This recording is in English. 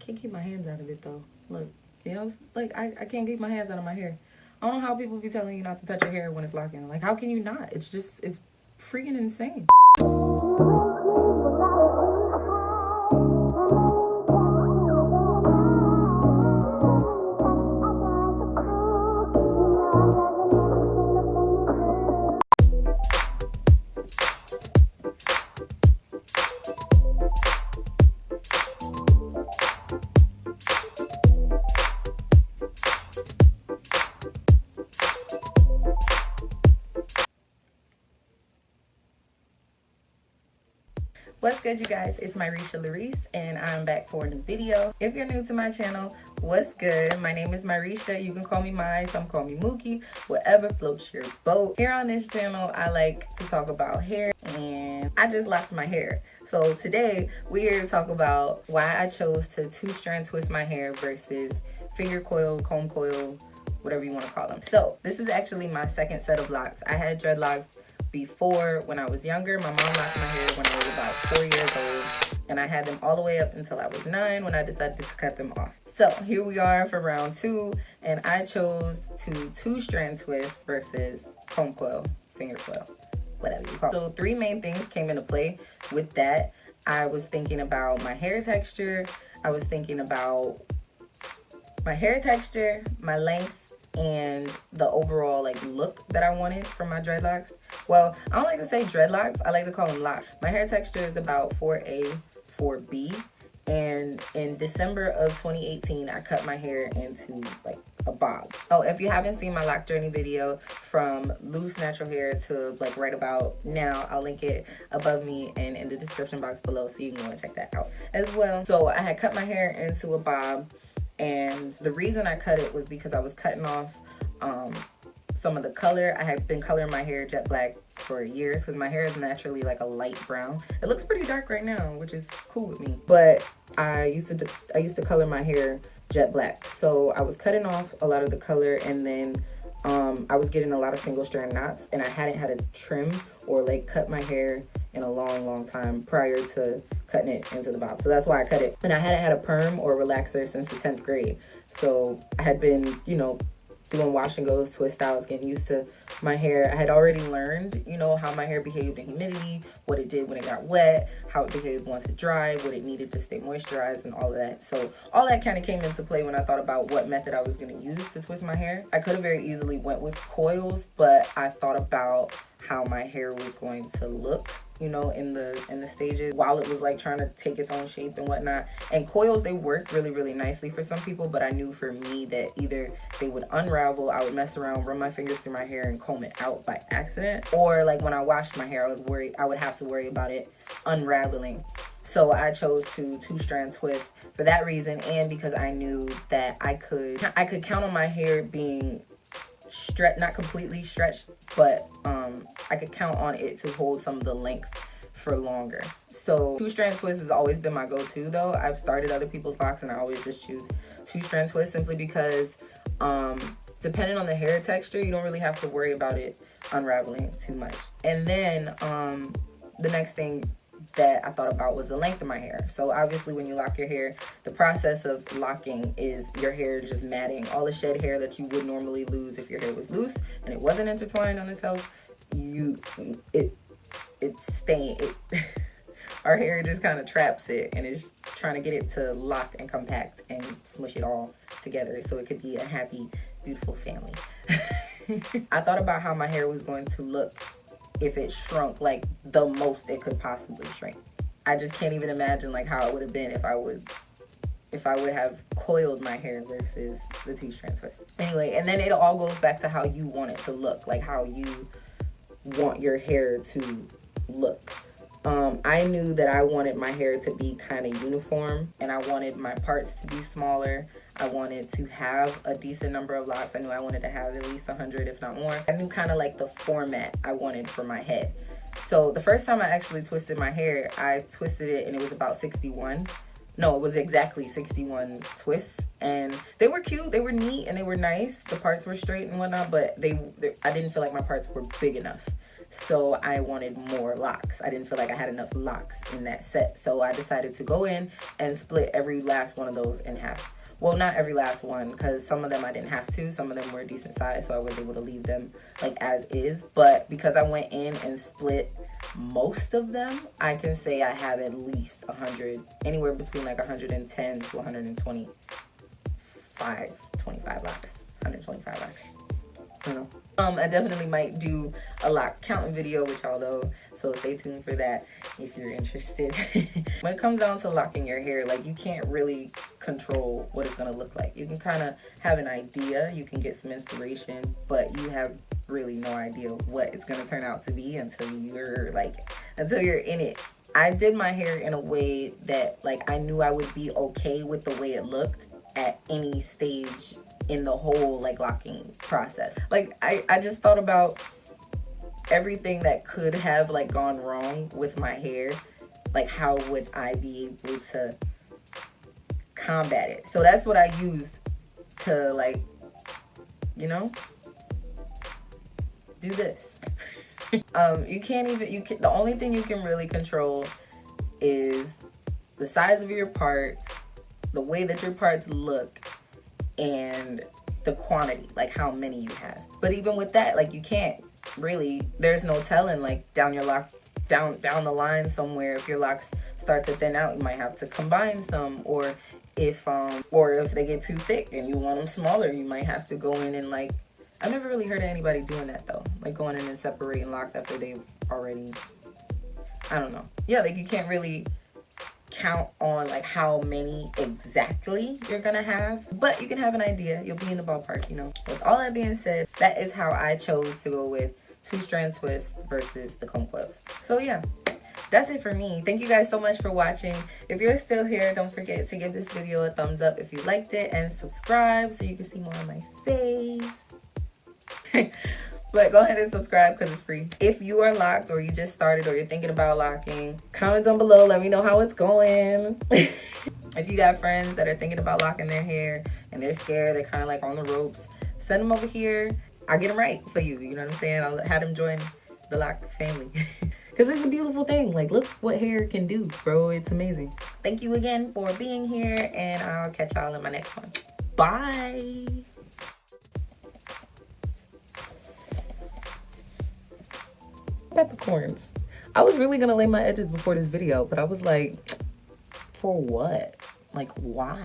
can't keep my hands out of it though. Look, you know, like I can't keep my hands out of my hair. I don't know how people be telling you not to touch your hair when it's locking. Like, how can you not? It's freaking insane. What's good, you guys? It's Myricia La'Rease, and I'm back for a new video. If you're new to my channel, what's good? My name is Myricia. You can call me My, some call me Mookie, whatever floats your boat. Here on this channel, I like to talk about hair, and I just locked my hair. So today, we're here to talk about why I chose to 2-strand twist my hair versus finger coil, comb coil, whatever you want to call them. So this is actually my second set of locks. I had dreadlocks before when I was younger. My mom locked my hair when I was about 4 years old, and I had them all the way up until I was 9 when I decided to cut them off. So here we are for round 2, and I chose to 2-strand twist versus comb coil, finger coil, whatever you call it. So 3 main things came into play with that. I was thinking about my hair texture. I was thinking about my hair texture, my length, and the overall like look that I wanted for my dreadlocks. Well, I don't like to say dreadlocks, I like to call them locks. My hair texture is about 4A, 4B, and in December of 2018, I cut my hair into like a bob. Oh, if you haven't seen my lock journey video from loose natural hair to like right about now, I'll link it above me and in the description box below, so you can go and check that out as well. So I had cut my hair into a bob, and the reason I cut it was because I was cutting off some of the color. I had been coloring my hair jet black for years because my hair is naturally like a light brown. It looks pretty dark right now, which is cool with me. But I used to color my hair jet black. So I was cutting off a lot of the color, and then I was getting a lot of single strand knots, and I hadn't had a trim or like cut my hair in a long time prior to cutting it into the bob. So that's why I cut it. And I hadn't had a perm or relaxer since the 10th grade. So I had been, you know, doing wash and goes, twist outs, getting used to my hair. I had already learned, you know, how my hair behaved in humidity, what it did when it got wet, how it behaved once it dried, what it needed to stay moisturized, and all of that. So all that kind of came into play when I thought about what method I was going to use to twist my hair. I could have very easily went with coils, but I thought about how my hair was going to look, you know, in the stages while it was like trying to take its own shape and whatnot. And coils, they work really nicely for some people, but I knew for me that either they would unravel, I would mess around, run my fingers through my hair and comb it out by accident, or like when I washed my hair, I would have to worry about it unraveling. So I chose to 2-strand twist for that reason, and because I knew that I could count on my hair being not completely stretched, but I could count on it to hold some of the length for longer. So 2-strand twist has always been my go-to though. I've started other people's locks and I always just choose 2-strand twist simply because depending on the hair texture, you don't really have to worry about it unraveling too much. And then the next thing that I thought about was the length of my hair. So obviously when you lock your hair, the process of locking is your hair just matting. All the shed hair that you would normally lose if your hair was loose and it wasn't intertwined on itself, our hair just kind of traps it and is trying to get it to lock and compact and smush it all together so it could be a happy, beautiful family. I thought about how my hair was going to look if it shrunk like the most it could possibly shrink. I just can't even imagine like how it would have been if I would have coiled my hair versus the 2-strand twist. Anyway, and then it all goes back to how you want it to look, like how you want your hair to look. I knew that I wanted my hair to be kind of uniform, and I wanted my parts to be smaller. I wanted to have a decent number of locks. I knew I wanted to have at least 100, if not more. I knew kind of like the format I wanted for my head. So the first time I actually twisted my hair, I twisted it and it was about 61. No, it was exactly 61 twists, and they were cute, they were neat, and they were nice. The parts were straight and whatnot, but I didn't feel like my parts were big enough. So I wanted more locks. I didn't feel like I had enough locks in that set. So I decided to go in and split every last one of those in half. Well, not every last one, because some of them I didn't have to. Some of them were a decent size, so I was able to leave them like as is. But because I went in and split most of them, I can say I have at least 100, anywhere between like 110 to 125 locks. 125 locks. I don't know. I definitely might do a lock counting video with y'all though, so stay tuned for that if you're interested. When it comes down to locking your hair, like, you can't really control what it's gonna look like. You can kind of have an idea, you can get some inspiration, but you have really no idea what it's gonna turn out to be until you're in it. I did my hair in a way that, like, I knew I would be okay with the way it looked at any stage in the whole like locking process. Like, I just thought about everything that could have like gone wrong with my hair. Like, how would I be able to combat it? So that's what I used to, like, you know, do this. The only thing you can really control is the size of your parts, the way that your parts look, and the quantity, like how many you have. But even with that, like, you can't really, there's no telling, like, down the line somewhere, if your locks start to thin out, you might have to combine some, or if they get too thick and you want them smaller, you might have to go in and, like, I've never really heard of anybody doing that though, like going in and separating locks after they've already, I don't know. Yeah, like, you can't really count on like how many exactly you're gonna have, but you can have an idea. You'll be in the ballpark, you know. With all that being said, that is how I chose to go with 2-strand twists versus the comb coils. So yeah, that's it for me. Thank you guys so much for watching. If you're still here, don't forget to give this video a thumbs up if you liked it, and subscribe so you can see more of my face. But go ahead and subscribe because it's free. If you are locked, or you just started, or you're thinking about locking, comment down below. Let me know how it's going. If you got friends that are thinking about locking their hair and they're scared, they're kind of like on the ropes, send them over here. I'll get them right for you. You know what I'm saying? I'll have them join the lock family. Because it's a beautiful thing. Like, look what hair can do, bro. It's amazing. Thank you again for being here, and I'll catch y'all in my next one. Bye. Peppercorns. I was really gonna lay my edges before this video, but I was like, for what? Like, why?